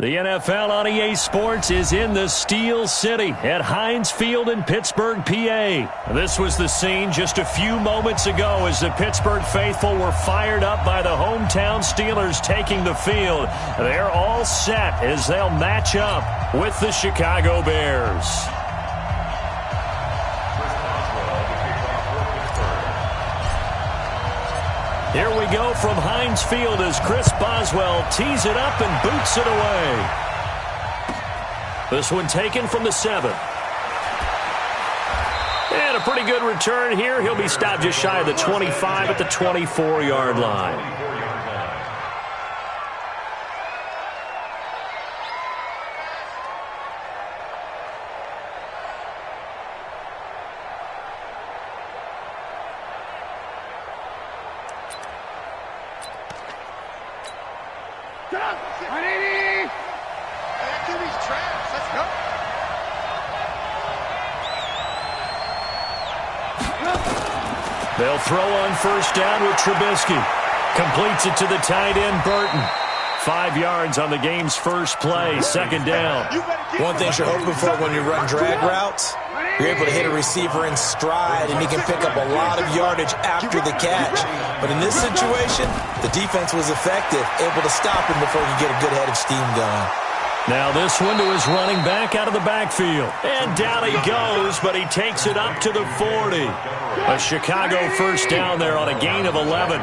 The NFL on EA Sports is in the Steel City at Heinz Field in Pittsburgh, PA. This was the scene just a few moments ago as the Pittsburgh faithful were fired up by the hometown Steelers taking the field. They're all set as they'll match up with the Chicago Bears. Here we go from Heinz Field as Chris Boswell tees it up and boots it away. This one taken from the 7. And a pretty good return here. He'll be stopped just shy of the 25 at the 24-yard line. They'll throw on first down with Trubisky. Completes it to the tight end, Burton. 5 yards on the game's first play, second down. One thing you're hoping for when you run drag routes, you're able to hit a receiver in stride, and he can pick up a lot of yardage after the catch. But in this situation, the defense was effective, able to stop him before he could get a good head of steam going. Now this one to his running back out of the backfield. And down he goes, but he takes it up to the 40. A Chicago first down there on a gain of 11.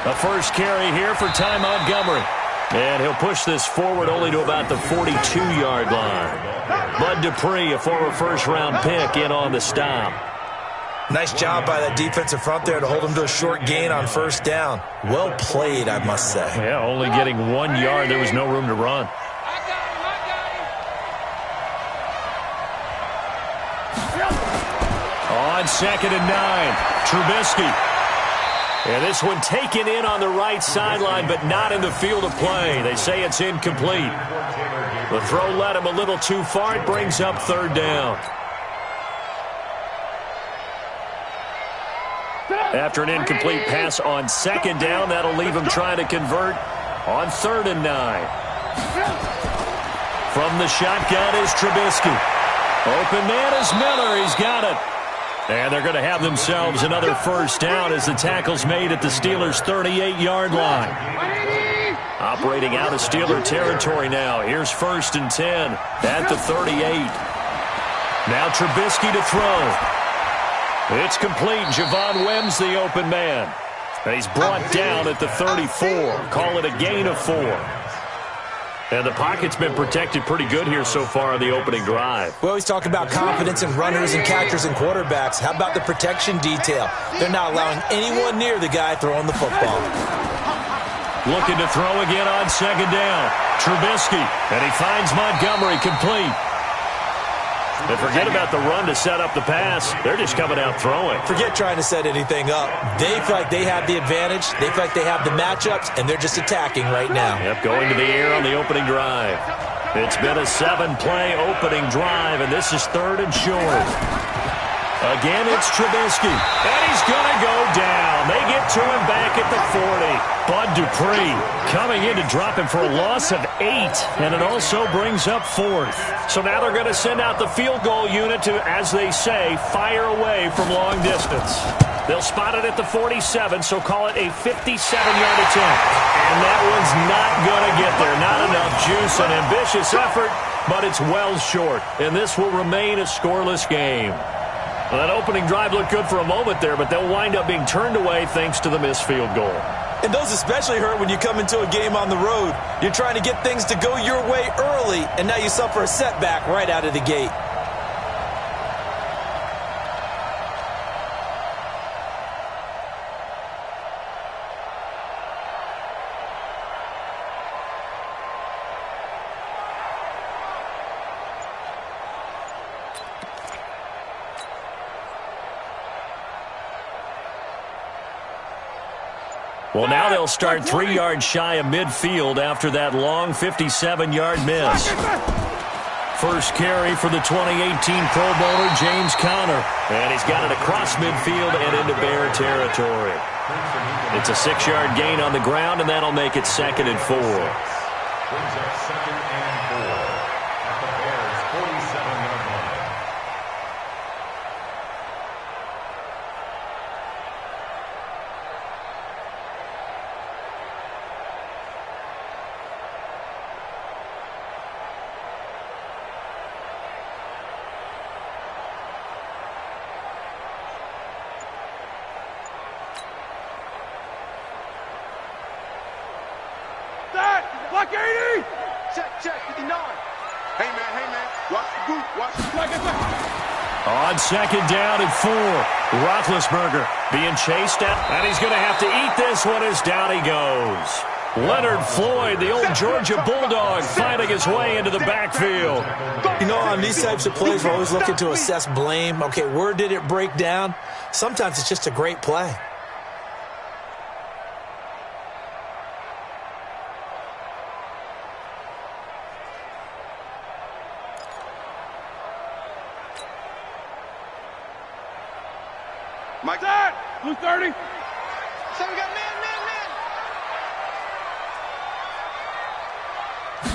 A first carry here for Ty Montgomery. And he'll push this forward only to about the 42-yard line. Bud Dupree, a former first-round pick, in on the stop. Nice job by that defensive front there to hold him to a short gain on first down. Well played, I must say. Yeah, only getting 1 yard. There was no room to run. On 2nd and 9, Trubisky. And this one taken in on the right sideline, but not in the field of play. They say it's incomplete. The throw led him a little too far. It brings up third down. After an incomplete pass on second down, that'll leave him trying to convert on 3rd and 9. From the shotgun is Trubisky. Open man is Miller. He's got it. And they're going to have themselves another first down as the tackle's made at the Steelers' 38-yard line. Operating out of Steeler territory now. Here's 1st and 10 at the 38. Now Trubisky to throw. It's complete. Javon Wims the open man. And he's brought down at the 34. Call it a gain of 4. And the pocket's been protected pretty good here so far on the opening drive. We always talk about confidence in runners and catchers and quarterbacks. How about the protection detail? They're not allowing anyone near the guy throwing the football. Looking to throw again on 2nd down. Trubisky, and he finds Montgomery complete. They forget about the run to set up the pass. They're just coming out throwing. Forget trying to set anything up. They feel like they have the advantage. They feel like they have the matchups, and they're just attacking right now. Yep, going to the air on the opening drive. It's been a 7-play opening drive, and this is 3rd and short. Again, it's Trubisky, and he's going to go down. They get to him back at the 40. Bud Dupree coming in to drop him for a loss of 8, and it also brings up 4th. So now they're going to send out the field goal unit to, as they say, fire away from long distance. They'll spot it at the 47, so call it a 57-yard attempt. And that one's not going to get there. Not enough juice, an ambitious effort, but it's well short. And this will remain a scoreless game. Well, that opening drive looked good for a moment there, but they'll wind up being turned away thanks to the missed field goal. And those especially hurt when you come into a game on the road. You're trying to get things to go your way early, and now you suffer a setback right out of the gate. Well, now they'll start 3 yards shy of midfield after that long 57-yard miss. First carry for the 2018 Pro Bowler, James Conner. And he's got it across midfield and into Bear territory. It's a 6-yard gain on the ground, and that'll make it 2nd and 4. Brings up 2nd and 4 at the Bears' 47-yard line. Block 80! Check, 59. Hey, man, watch the boot, watch the block. On 2nd down and 4, Roethlisberger being chased out, and he's going to have to eat this one as down he goes. Leonard Floyd, the old Georgia Bulldog, finding his way into the backfield. You know, on these types of plays, we're always looking to assess blame. Okay, where did it break down? Sometimes it's just a great play. Mike, that! Blue 30. So we got man.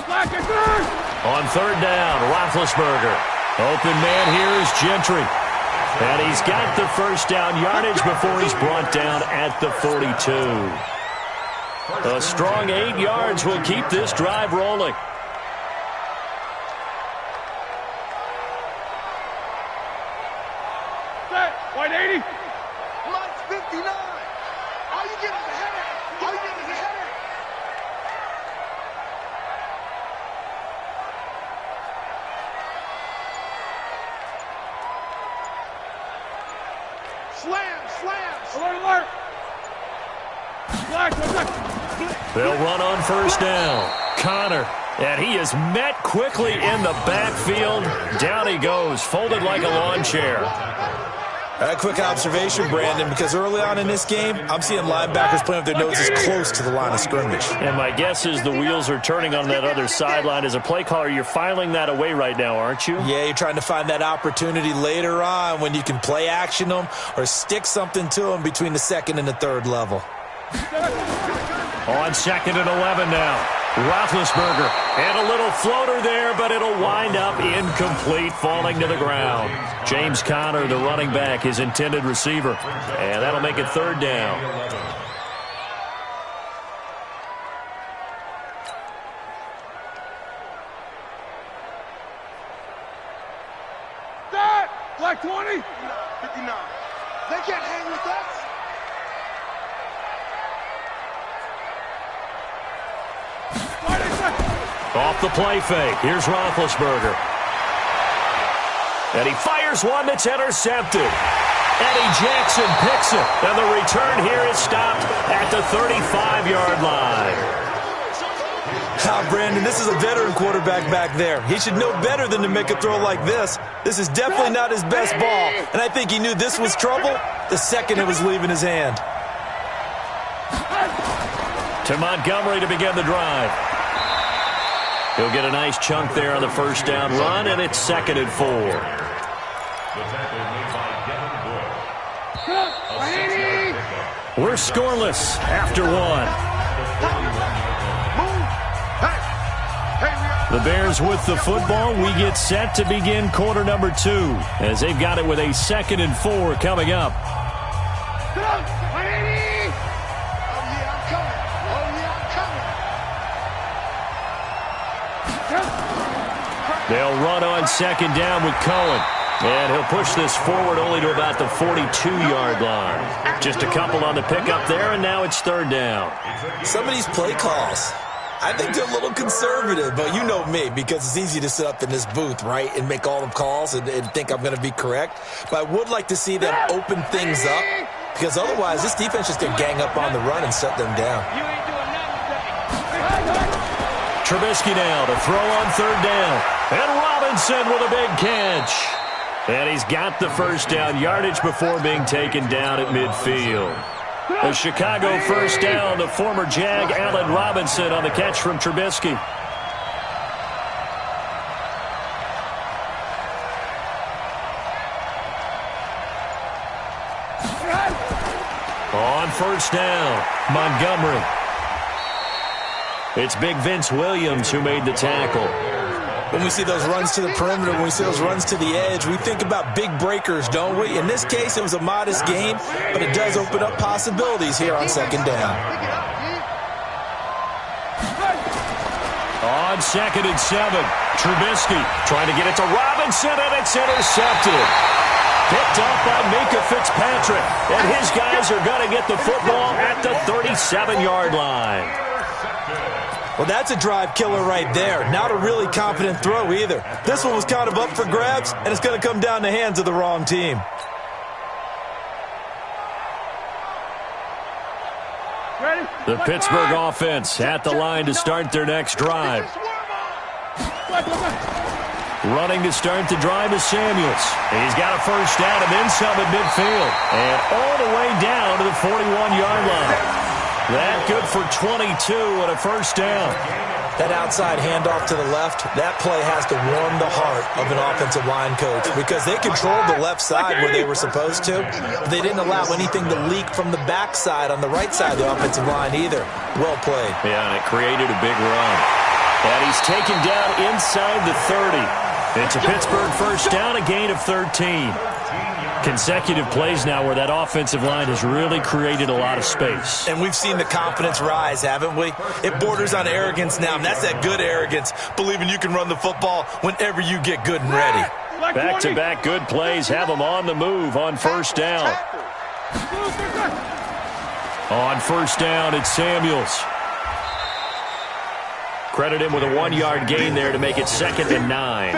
Black and third. On 3rd down, Roethlisberger. Open man here is Gentry. And he's got the first down yardage before he's brought down at the 42. A strong 8 yards will keep this drive rolling. Set. White 80. Lights 59. All you get is a header. Slam. Alert. Black. They'll run on 1st down. Conner. And he is met quickly in the backfield. Down he goes, folded like a lawn chair. A quick observation, Brandon, because early on in this game, I'm seeing linebackers playing with their noses close to the line of scrimmage. And my guess is the wheels are turning on that other sideline. As a play caller, you're filing that away right now, aren't you? Yeah, you're trying to find that opportunity later on when you can play action them or stick something to them between the 2nd and the 3rd level. On 2nd and 11 now. Roethlisberger, and a little floater there, but it'll wind up incomplete, falling to the ground. James Conner, the running back, his intended receiver, and that'll make it 3rd down. That! Black 20. 59. They can't hang with us. Off the play fake. Here's Roethlisberger. And he fires one that's intercepted. Eddie Jackson picks it. And the return here is stopped at the 35-yard line. Now, Brandon, this is a veteran quarterback back there. He should know better than to make a throw like this. This is definitely not his best ball. And I think he knew this was trouble the second it was leaving his hand. To Montgomery to begin the drive. He'll get a nice chunk there on the 1st down run, and it's 2nd and 4. We're scoreless after 1. The Bears with the football. We get set to begin quarter number 2 as they've got it with a 2nd and 4 coming up. They'll run on 2nd down with Cohen. And he'll push this forward only to about the 42-yard line. Just a couple on the pickup there, and now it's 3rd down. Some of these play calls, I think they're a little conservative, but you know me, because it's easy to sit up in this booth, right, and make all the calls and think I'm going to be correct. But I would like to see them open things up, because otherwise this defense is going to gang up on the run and shut them down. Trubisky now to throw on 3rd down. And Robinson with a big catch. And he's got the 1st down yardage before being taken down at midfield. The Chicago 1st down, the former Jag Allen Robinson on the catch from Trubisky. On first down, Montgomery. It's Big Vince Williams who made the tackle. When we see those runs to the perimeter, when we see those runs to the edge, we think about big breakers, don't we? In this case, it was a modest gain, but it does open up possibilities here on second down. On 2nd and 7, Trubisky trying to get it to Robinson, and it's intercepted. Picked up by Minkah Fitzpatrick, and his guys are going to get the football at the 37-yard line. Well, that's a drive killer right there. Not a really confident throw either. This one was kind of up for grabs, and it's going to come down the hands of the wrong team. The Pittsburgh offense at the line to start their next drive. Running to start the drive is Samuels. He's got a first down and then some at midfield. And all the way down to the 41-yard line. That good for 22 and a first down. That outside handoff to the left, that play has to warm the heart of an offensive line coach because they controlled the left side where they were supposed to. They didn't allow anything to leak from the backside on the right side of the offensive line either. Well played. Yeah, and it created a big run. And he's taken down inside the 30. It's a Pittsburgh first down, a gain of 13. Consecutive plays now where that offensive line has really created a lot of space. And we've seen the confidence rise, haven't we? It borders on arrogance now, and that's that good arrogance, believing you can run the football whenever you get good and ready. Back-to-back good plays have them on the move on first down. On first down, it's Samuels. Credit him with a 1-yard gain there to make it 2nd and 9.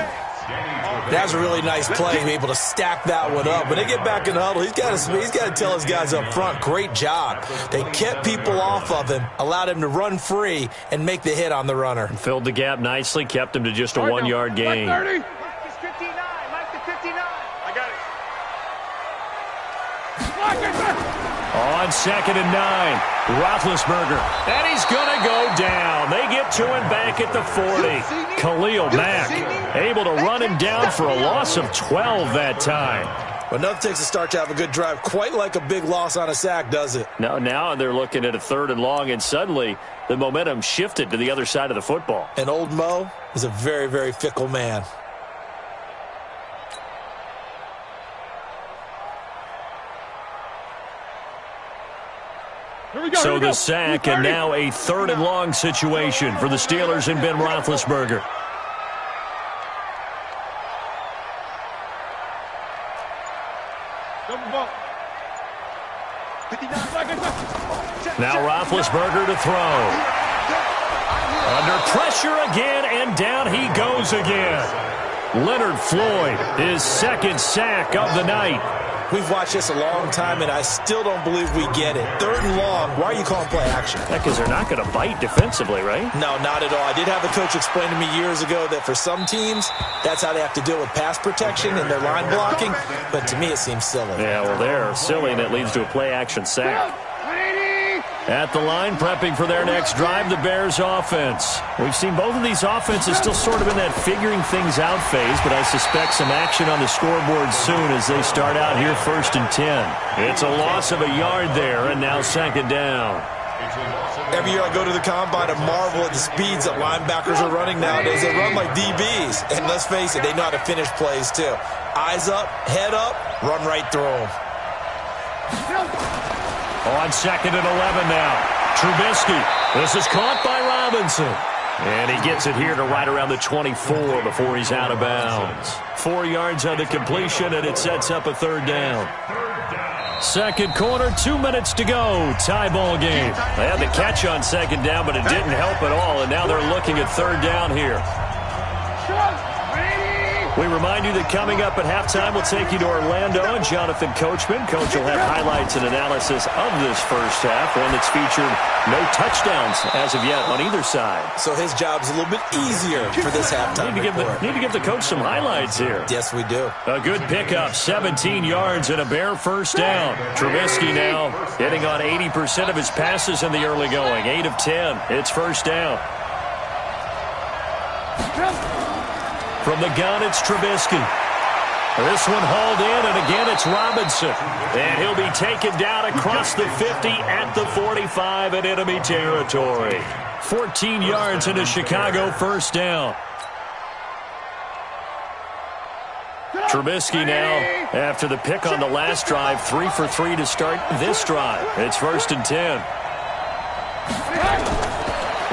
That was a really nice play to be able to stack that one up. When they get back in the huddle, he's got to tell his guys up front, great job. They kept people off of him, allowed him to run free, and make the hit on the runner. Filled the gap nicely, kept him to just a 1-yard gain. Mike to 59, Mike to 59. I got it. On 2nd and 9, Roethlisberger. And he's going to go down. They get to him back at the 40. Khalil Mack able to run him down for a loss of 12 that time. Well, nothing takes a start to have a good drive quite like a big loss on a sack, does it? No, now they're looking at a 3rd and long, and suddenly the momentum shifted to the other side of the football. And old Mo is a very, very fickle man. So the sack, and now a 3rd and long situation for the Steelers and Ben Roethlisberger. Now Roethlisberger to throw. Under pressure again, and down he goes again. Leonard Floyd, his 2nd sack of the night. We've watched this a long time, and I still don't believe we get it. 3rd and long, why are you calling play action? Because they're not going to bite defensively, right? No, not at all. I did have a coach explain to me years ago that for some teams, that's how they have to deal with pass protection and their line blocking, but to me it seems silly. Yeah, well, they're silly, and it leads to a play action sack. At the line, prepping for their next drive, the Bears offense. We've seen both of these offenses still sort of in that figuring things out phase, but I suspect some action on the scoreboard soon as they start out here 1st and 10. It's a loss of a yard there, and now 2nd down. Every year I go to the combine and marvel at the speeds that linebackers are running nowadays. They run like DBs, and let's face it, they know how to finish plays too. Eyes up, head up, run right through them. On 2nd and 11 now. Trubisky. This is caught by Robinson. And he gets it here to right around the 24 before he's out of bounds. 4 yards on the completion, and it sets up a 3rd down. 2nd quarter, 2 minutes to go. Tie ball game. They had the catch on 2nd down, but it didn't help at all, and now they're looking at 3rd down here. We remind you that coming up at halftime, we'll take you to Orlando and Jonathan Coachman. Coach will have highlights and analysis of this first half, one that's featured no touchdowns as of yet on either side. So his job's a little bit easier for this halftime report. Need to give the coach some highlights here. Yes, we do. A good pickup, 17 yards and a Bear first down. Trubisky now hitting on 80% of his passes in the early going, 8 of 10. It's first down. From the gun, it's Trubisky. This one hauled in, and again it's Robinson. And he'll be taken down across the 50 at the 45 in enemy territory. 14 yards into Chicago, first down. Trubisky now, after the pick on the last drive, 3 for 3 to start this drive. It's 1st and 10.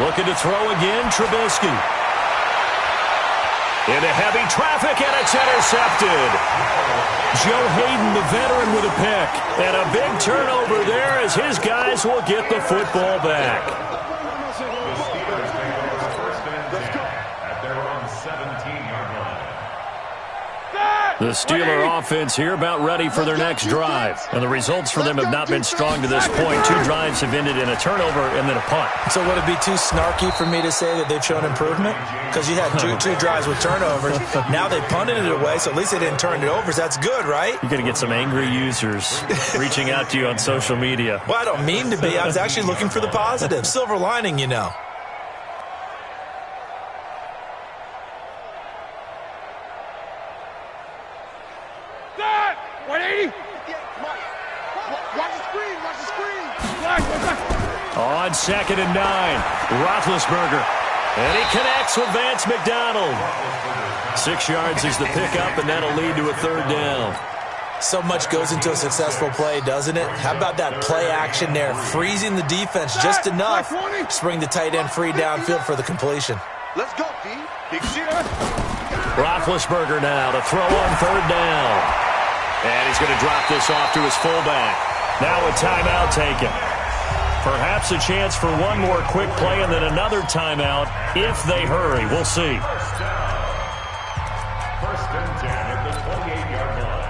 Looking to throw again, Trubisky. Into heavy traffic, and it's intercepted. Joe Hayden, the veteran, with a pick. And a big turnover there as his guys will get the football back. The Steeler offense here about ready for their next drive. And the results for them have not been strong to this point. 2 drives have ended in a turnover and then a punt. So would it be too snarky for me to say that they've shown improvement? Because you had two drives with turnovers. Now they punted it away, so at least they didn't turn it over. So that's good, right? You're going to get some angry users reaching out to you on social media. Well, I don't mean to be. I was actually looking for the positive. Silver lining, you know. On 2nd and 9, Roethlisberger. And he connects with Vance McDonald. 6 yards is the pickup, and that'll lead to a 3rd down. So much goes into a successful play, doesn't it? How about that play action there? Freezing the defense just enough to bring the tight end free downfield for the completion. Let's go, D. Roethlisberger now to throw on 3rd down. And he's going to drop this off to his fullback. Now a timeout taken. Perhaps a chance for one more quick play and then another timeout if they hurry. We'll see. 1st and 10 at the 28-yard line.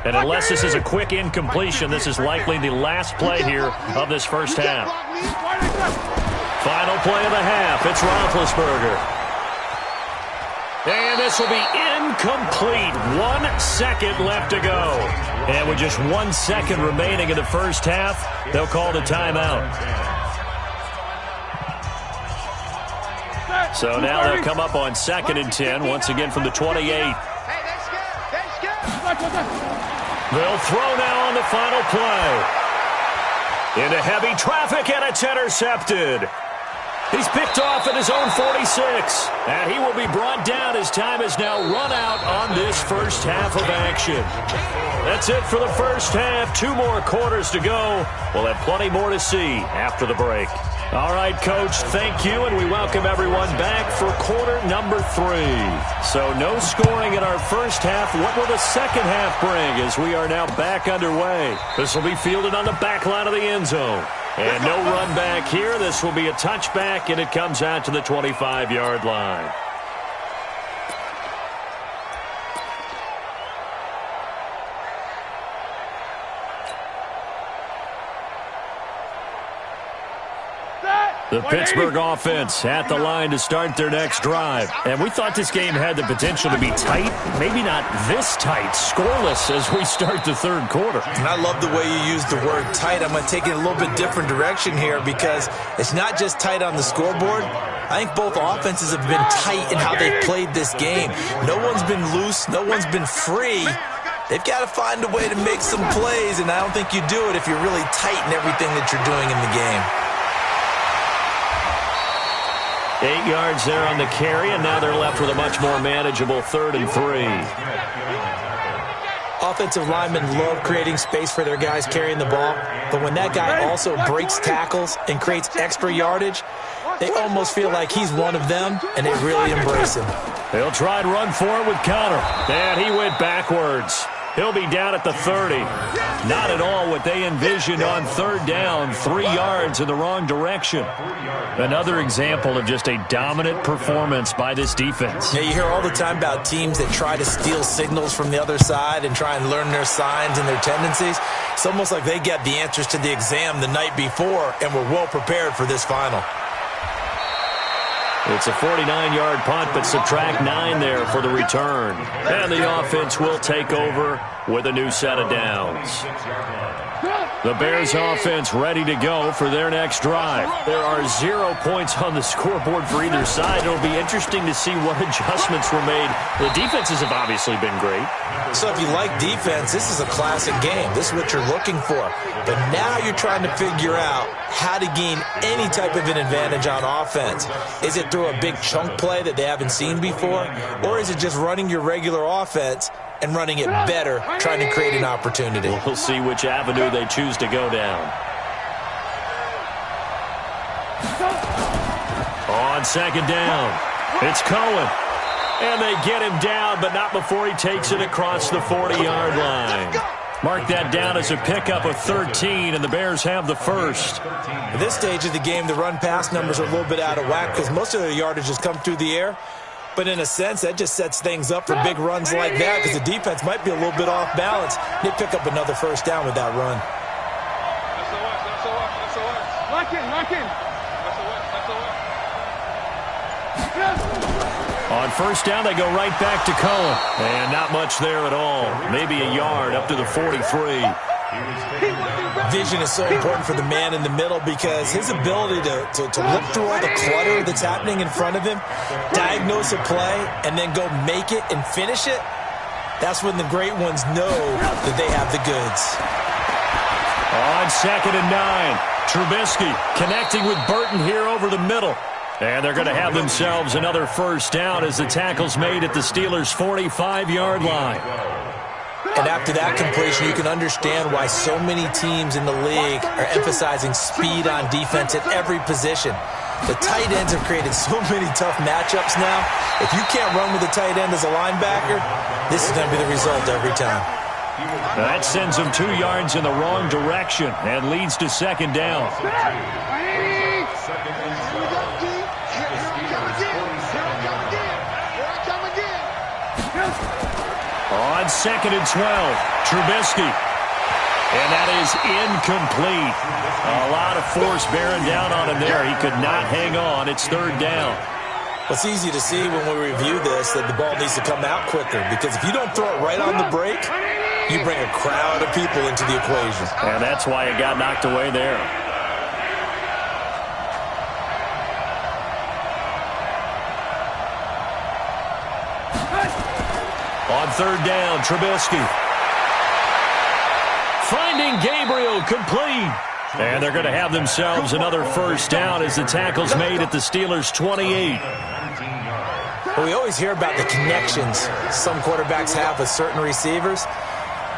And unless this is a quick incompletion, this is likely the last play here of this first half. Final play of the half. It's Roethlisberger. And this will be incomplete. 1 second left to go. And with just 1 second remaining in the first half, they'll call the timeout. So now they'll come up on 2nd and 10, once again from the 28. They'll throw now on the final play. Into heavy traffic, and it's intercepted. He's picked off at his own 46, and he will be brought down as time has now run out on this first half of action. That's it for the first half. 2 more quarters to go. We'll have plenty more to see after the break. All right, Coach, thank you, and we welcome everyone back for quarter number 3. So no scoring in our first half. What will the second half bring as we are now back underway? This will be fielded on the back line of the end zone. And no run back here. This will be a touchback, and it comes out to the 25-yard line. The Pittsburgh offense at the line to start their next drive. And we thought this game had the potential to be tight. Maybe not this tight, scoreless as we start the 3rd quarter. And I love the way you use the word tight. I'm going to take it a little bit different direction here because it's not just tight on the scoreboard. I think both offenses have been tight in how they've played this game. No one's been loose. No one's been free. They've got to find a way to make some plays, and I don't think you do it if you're really tight in everything that you're doing in the game. 8 yards there on the carry, and now they're left with a much more manageable 3rd and 3. Offensive linemen love creating space for their guys carrying the ball, but when that guy also breaks tackles and creates extra yardage, they almost feel like he's one of them, and they really embrace him. They'll try and run for it with Conner, and he went backwards. He'll be down at the 30. Not at all what they envisioned on 3rd down. 3 yards in the wrong direction. Another example of just a dominant performance by this defense. Yeah, you hear all the time about teams that try to steal signals from the other side and try and learn their signs and their tendencies. It's almost like they get the answers to the exam the night before and were well prepared for this final. It's a 49-yard punt, but subtract 9 there for the return. And the offense will take over with a new set of downs. The Bears offense ready to go for their next drive. There are 0 points on the scoreboard for either side. It'll be interesting to see what adjustments were made. The defenses have obviously been great. So if you like defense, this is a classic game. This is what you're looking for. But now you're trying to figure out how to gain any type of an advantage on offense. Is it through a big chunk play that they haven't seen before? Or is it just running your regular offense and running it better, trying to create an opportunity? We'll see which avenue they choose to go down. On second down, it's Cohen. And they get him down, but not before he takes it across the 40-yard line. Mark that down as a pickup of 13, and the Bears have the first. At this stage of the game, the run-pass numbers are a little bit out of whack because most of their yardage has come through the air. But in a sense, that just sets things up for big runs like that because the defense might be a little bit off balance. They pick up another first down with that run. Lock in. On first down, they go right back to Cohen. And not much there at all. Maybe a yard up to the 43. Vision is so important for the man in the middle because his ability to look through all the clutter that's happening in front of him, diagnose a play, and then go make it and finish it, that's when the great ones know that they have the goods. On second and 9, Trubisky connecting with Burton here over the middle. And they're going to have themselves another first down as the tackle's made at the Steelers' 45-yard line. And after that completion, you can understand why so many teams in the league are emphasizing speed on defense at every position. The tight ends have created so many tough matchups now. If you can't run with a tight end as a linebacker, this is going to be the result every time. That sends them 2 yards in the wrong direction and leads to second down. On second and 12, Trubisky. And that is incomplete. A lot of force bearing down on him there. He could not hang on. It's third down. Well, it's easy to see when we review this that the ball needs to come out quicker because if you don't throw it right on the break, you bring a crowd of people into the equation. And that's why it got knocked away there. On third down, Trubisky. Finding Gabriel complete. And they're going to have themselves another first down as the tackle's made at the Steelers' 28. Well, we always hear about the connections some quarterbacks have with certain receivers.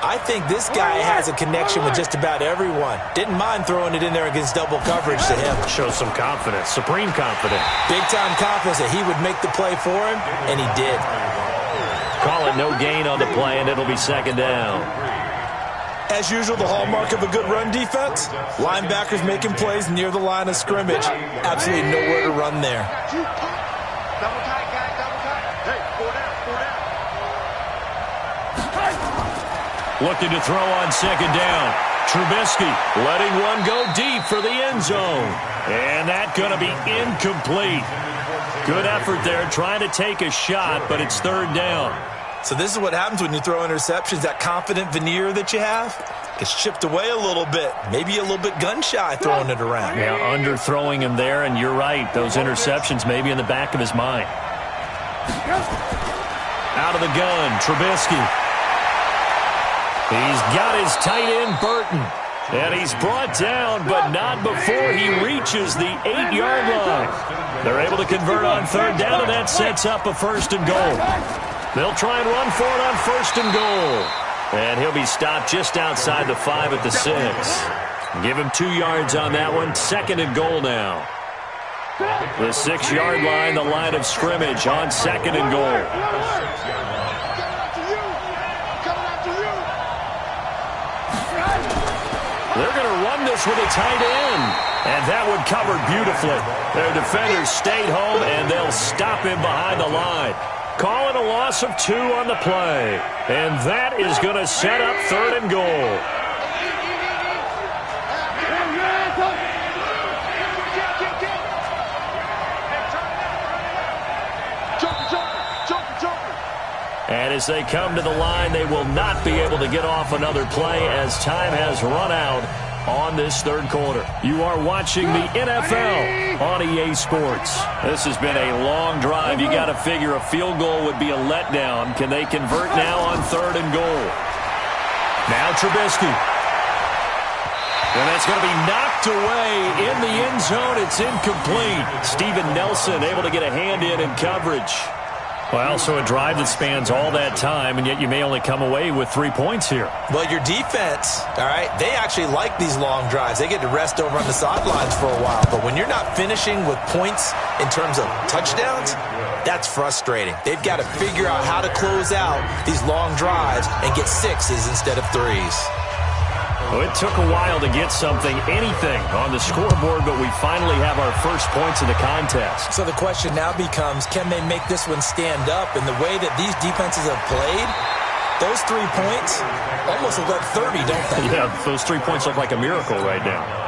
I think this guy has a connection with just about everyone. Didn't mind throwing it in there against double coverage to him. Shows some confidence, supreme confidence. Big-time confidence that he would make the play for him, and he did. Call it no gain on the play, and it'll be second down. As usual, the hallmark of a good run defense, linebackers making plays near the line of scrimmage. Absolutely nowhere to run there. Double tight, guys, double tight. Hey, 4 down. Looking to throw on second down. Trubisky letting one go deep for the end zone. And that's going to be incomplete. Good effort there trying to take a shot, but it's third down. So this is what happens when you throw interceptions. That confident veneer that you have gets chipped away a little bit. Maybe a little bit gun-shy throwing it around. Yeah, underthrowing him there, and you're right. Those interceptions may be in the back of his mind. Out of the gun, Trubisky. He's got his tight end, Burton. And he's brought down, but not before he reaches the 8-yard line. They're able to convert on third down, and that sets up a first and goal. They'll try and run for it on first and goal. And he'll be stopped just outside the 5 at the 6. Give him 2 yards on that one. Second and goal now. The 6-yard line, the line of scrimmage on second and goal. They're going to run this with a tight end. And that one covered beautifully. Their defenders stayed home, and they'll stop him behind the line. Call it a loss of 2 on the play. And that is going to set up third and goal. And as they come to the line, they will not be able to get off another play as time has run out on this third quarter. You are watching the NFL on EA Sports. This has been a long drive. You got to figure a field goal would be a letdown. Can they convert now on 3rd and goal? Now Trubisky. And that's going to be knocked away in the end zone. It's incomplete. Steven Nelson able to get a hand in coverage. Well, so a drive that spans all that time, and yet you may only come away with 3 points here. Well, your defense, all right, they actually like these long drives. They get to rest over on the sidelines for a while. But when you're not finishing with points in terms of touchdowns, that's frustrating. They've got to figure out how to close out these long drives and get 6s instead of 3s. Well, it took a while to get anything on the scoreboard, but we finally have our first points of the contest. So the question now becomes, can they make this one stand up? And the way that these defenses have played, those 3 points almost look like 30, don't they? Yeah, those 3 points look like a miracle right now.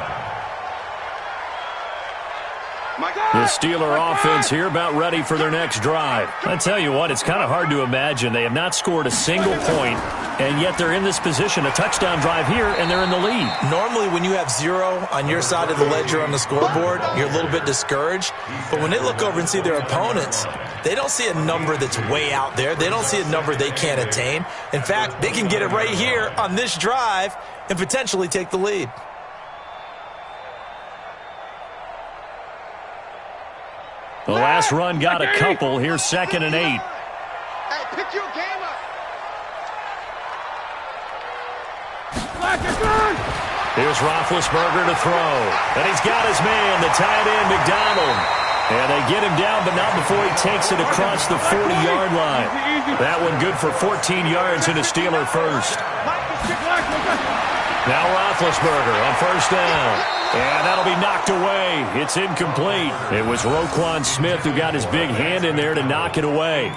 The Steeler offense here about ready for their next drive. I tell you what, it's kind of hard to imagine. They have not scored a single point, and yet they're in this position, a touchdown drive here, and they're in the lead. Normally, when you have 0 on your side of the ledger on the scoreboard, you're a little bit discouraged. But when they look over and see their opponents, they don't see a number that's way out there. They don't see a number they can't attain. In fact, they can get it right here on this drive and potentially take the lead. The last run got a couple. Here's 2nd and 8. Hey, pick your game up. Here's Roethlisberger to throw. And he's got his man, the tight end, McDonald. And they get him down, but not before he takes it across the 40-yard line. That one good for 14 yards and a Steeler first. Now Roethlisberger on 1st down. And that'll be knocked away. It's incomplete. It was Roquan Smith who got his big hand in there to knock it away.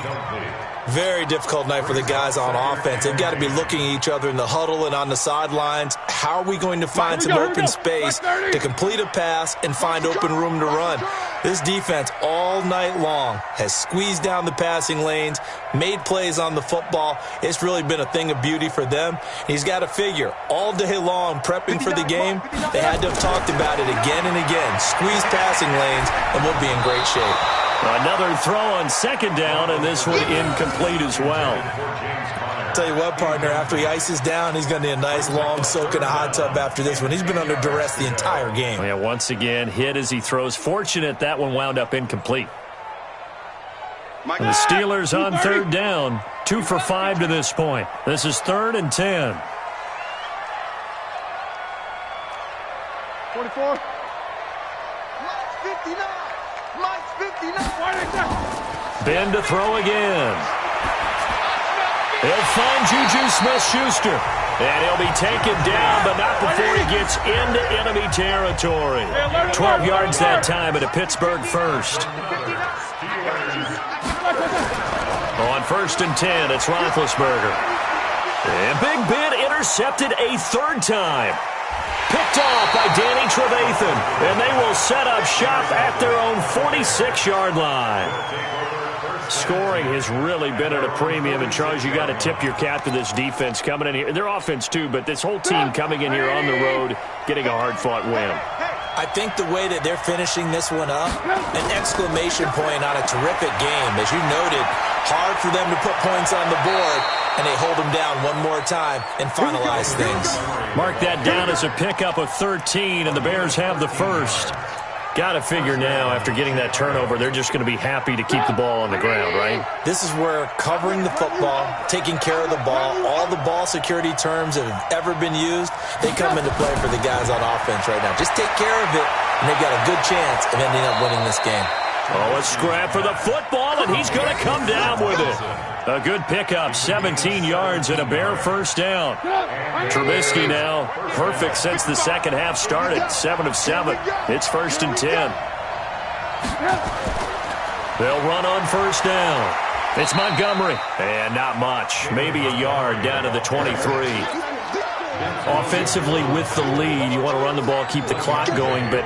Very difficult night for the guys on offense. They've got to be looking at each other in the huddle and on the sidelines. How are we going to find some open space to complete a pass and find open room to run? This defense all night long has squeezed down the passing lanes, made plays on the football. It's really been a thing of beauty for them. He's got to figure all day long prepping for the game, they had to have talked about it again and again. Squeeze passing lanes and we'll be in great shape. Another throw on 2nd down, and this one incomplete as well. Tell you what, partner, after he ices down, he's going to need a nice long soak in a hot tub after this one. He's been under duress the entire game. Yeah, once again, hit as he throws. Fortunate that one wound up incomplete. And the Steelers on 3rd down, 2 for 5 to this point. This is 3rd and 10. 44. Mike's 59. Mike's 59. Ben to throw again. He'll find Juju Smith-Schuster. And he'll be taken down, but not before he gets into enemy territory. 12 yards that time at a Pittsburgh first. On 1st and 10, it's Roethlisberger. And Big Ben intercepted a 3rd time. Picked off by Danny Trevathan. And they will set up shop at their own 46-yard line. Scoring has really been at a premium. And, Charles, you got to tip your cap to this defense coming in here. Their offense, too, but this whole team coming in here on the road, getting a hard-fought win. I think the way that they're finishing this one up, an exclamation point on a terrific game. As you noted, hard for them to put points on the board, and they hold them down one more time and finalize things. Mark that down as a pickup of 13, and the Bears have the first. Got to figure now, after getting that turnover, they're just going to be happy to keep the ball on the ground, right? This is where covering the football, taking care of the ball, all the ball security terms that have ever been used, they come into play for the guys on offense right now. Just take care of it, and they've got a good chance of ending up winning this game. Oh, a scrap for the football, and he's going to come down with it. A good pickup, 17 yards and a Bear first down. Trubisky now, perfect since the second half started, 7 of 7. It's 1st and 10. They'll run on 1st down. It's Montgomery, and not much, maybe a yard down to the 23. Offensively with the lead, you want to run the ball, keep the clock going, but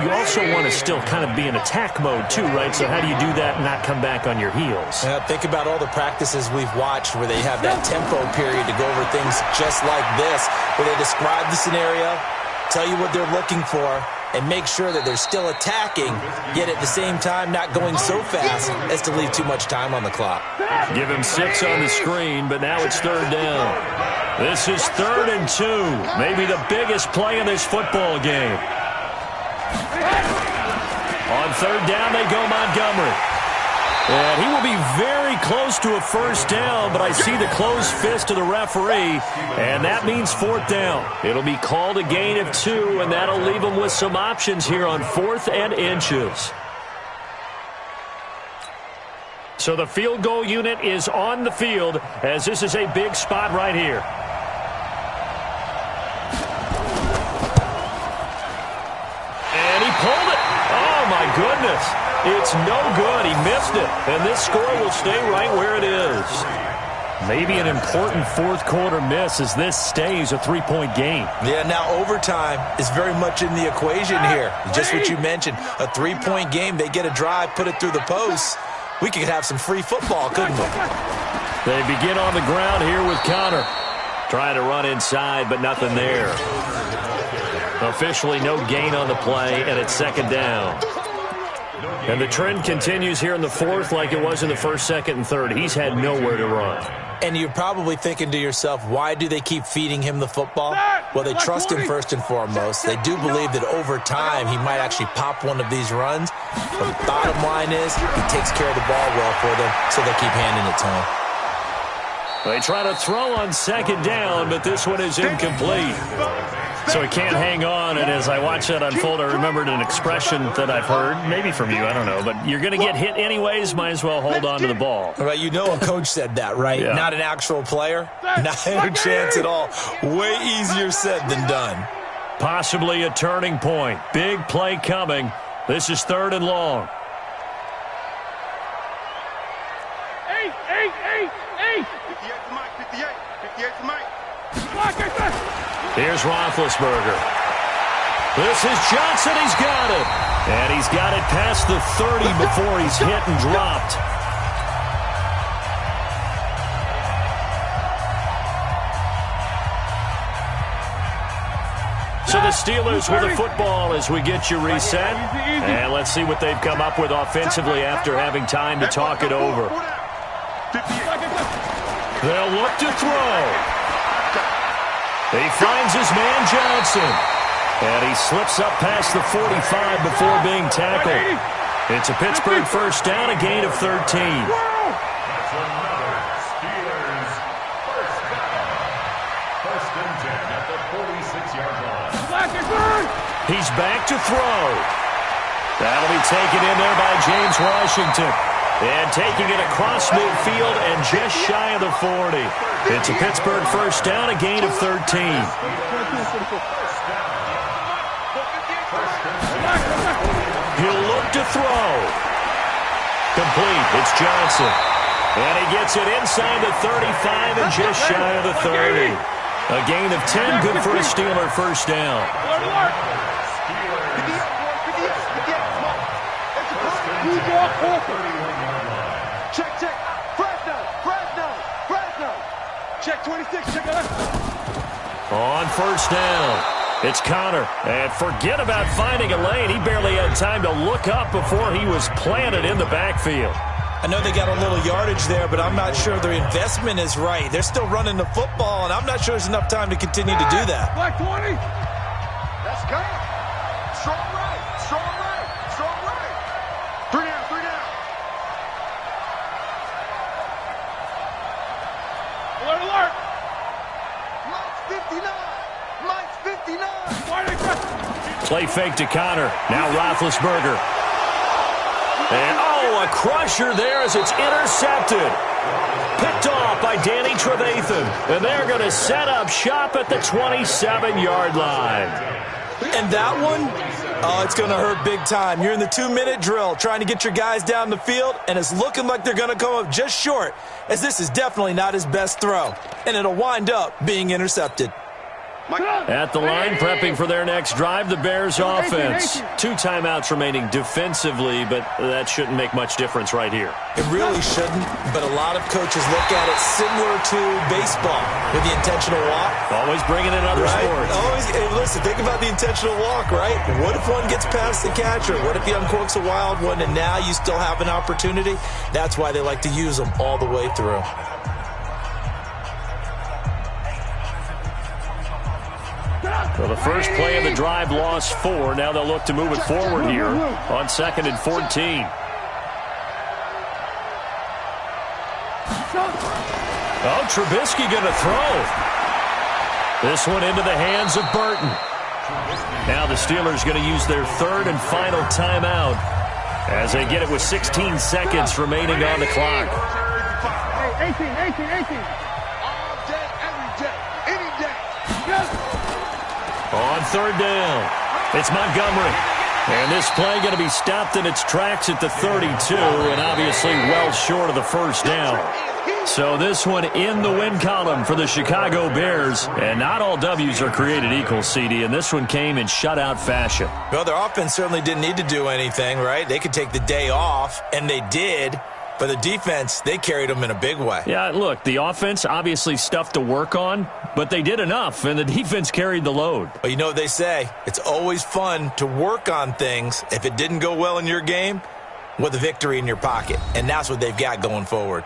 you also want to still kind of be in attack mode too, right? So how do you do that and not come back on your heels? Think about all the practices we've watched where they have that tempo period to go over things just like this, where they describe the scenario, tell you what they're looking for and make sure that they're still attacking, yet at the same time not going so fast as to leave too much time on the clock. Give him 6 on the screen, but now it's 3rd down. This is 3rd and 2, maybe the biggest play in this football game. On 3rd down, they go Montgomery. And he will be very close to a 1st down, but I see the closed fist of the referee, and that means 4th down. It'll be called a gain of 2, and that'll leave them with some options here on 4th and inches. So the field goal unit is on the field, as this is a big spot right here. And he pulled it. Oh, my goodness. It's no good. He missed it. And this score will stay right where it is. Maybe an important 4th quarter miss as this stays a 3-point game. Yeah, now overtime is very much in the equation here. Just what you mentioned, a 3-point game. They get a drive, put it through the posts. We could have some free football, couldn't we? They begin on the ground here with Connor. Trying to run inside, but nothing there. Officially no gain on the play, and it's 2nd down. And the trend continues here in the 4th like it was in the 1st, 2nd, and 3rd. He's had nowhere to run. And you're probably thinking to yourself, why do they keep feeding him the football? Well, they trust him first and foremost. They do believe that over time he might actually pop one of these runs. But the bottom line is he takes care of the ball well for them, so they keep handing it to him. They try to throw on 2nd down, but this one is incomplete. So he can't hang on, and as I watch that unfold, I remembered an expression that I've heard, maybe from you, I don't know, but you're going to get hit anyways, might as well hold on to the ball. Right, you know a coach said that, right? Yeah. Not an actual player? Not a chance at all. Way easier said than done. Possibly a turning point. Big play coming. This is 3rd and long. 58 to Mike. Here's Roethlisberger. This is Johnson. He's got it. And he's got it past the 30 before he's hit and dropped. So the Steelers with the football as we get you reset. And let's see what they've come up with offensively after having time to talk it over. They'll look to throw. He finds his man Johnson. And he slips up past the 45 before being tackled. It's a Pittsburgh 1st down, a gain of 13. That's another Steelers 1st down. 1st and 10 at the 46-yard line. He's back to throw. That'll be taken in there by James Washington. And taking it across midfield and just shy of the 40. It's a Pittsburgh 1st down, a gain of 13. He'll look to throw. Complete. It's Johnson. And he gets it inside the 35 and just shy of the 30. A gain of 10, good for a Steeler 1st down. Check. Fresno. Check 26. Check it. On 1st down. It's Connor. And forget about finding a lane. He barely had time to look up before he was planted in the backfield. I know they got a little yardage there, but I'm not sure their investment is right. They're still running the football, and I'm not sure there's enough time to continue to do that. Black 20. Let's go. Strong right. 3 down. Alert. Mike's 59. Play fake to Connor. Now Roethlisberger. And, a crusher there as it's intercepted. Picked off by Danny Trevathan. And they're going to set up shop at the 27-yard line. And that one, it's going to hurt big time. You're in the 2-minute drill trying to get your guys down the field, and it's looking like they're going to come up just short, as this is definitely not his best throw. And it'll wind up being intercepted. At the line, prepping for their next drive, the Bears offense. 2 timeouts remaining defensively, but that shouldn't make much difference right here. It really shouldn't, but a lot of coaches look at it similar to baseball with the intentional walk. Always bringing in other sports. Always, hey, listen, think about the intentional walk, right? What if one gets past the catcher? What if he uncorks a wild one and now you still have an opportunity? That's why they like to use them all the way through. Well, the first play of the drive lost 4. Now they'll look to move it forward here on 2nd and 14. Oh, Trubisky going to throw. This one into the hands of Burton. Now the Steelers going to use their 3rd and final timeout as they get it with 16 seconds remaining on the clock. 18. All day, every day, any day. On 3rd down, it's Montgomery. And this play going to be stopped in its tracks at the 32, and obviously well short of the first down. So this one in the win column for the Chicago Bears. And not all W's are created equal, CD, and this one came in shutout fashion. Well, their offense certainly didn't need to do anything, right? They could take the day off, and they did. But the defense, they carried them in a big way. Yeah, look, the offense, obviously stuff to work on, but they did enough, and the defense carried the load. But you know what they say? It's always fun to work on things if it didn't go well in your game with a victory in your pocket. And that's what they've got going forward.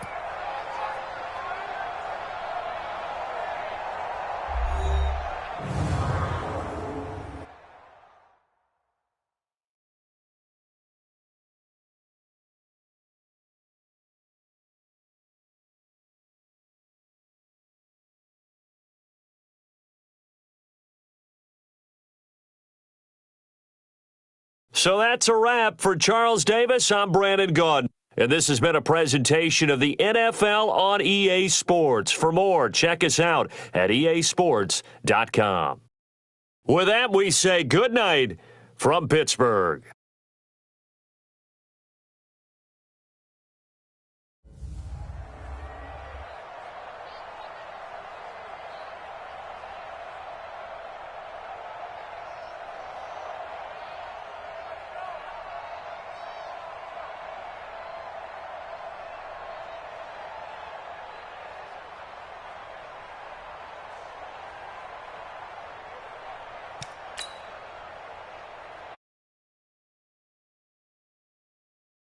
So that's a wrap for Charles Davis. I'm Brandon Gaudin, and this has been a presentation of the NFL on EA Sports. For more, check us out at easports.com. With that, we say good night from Pittsburgh.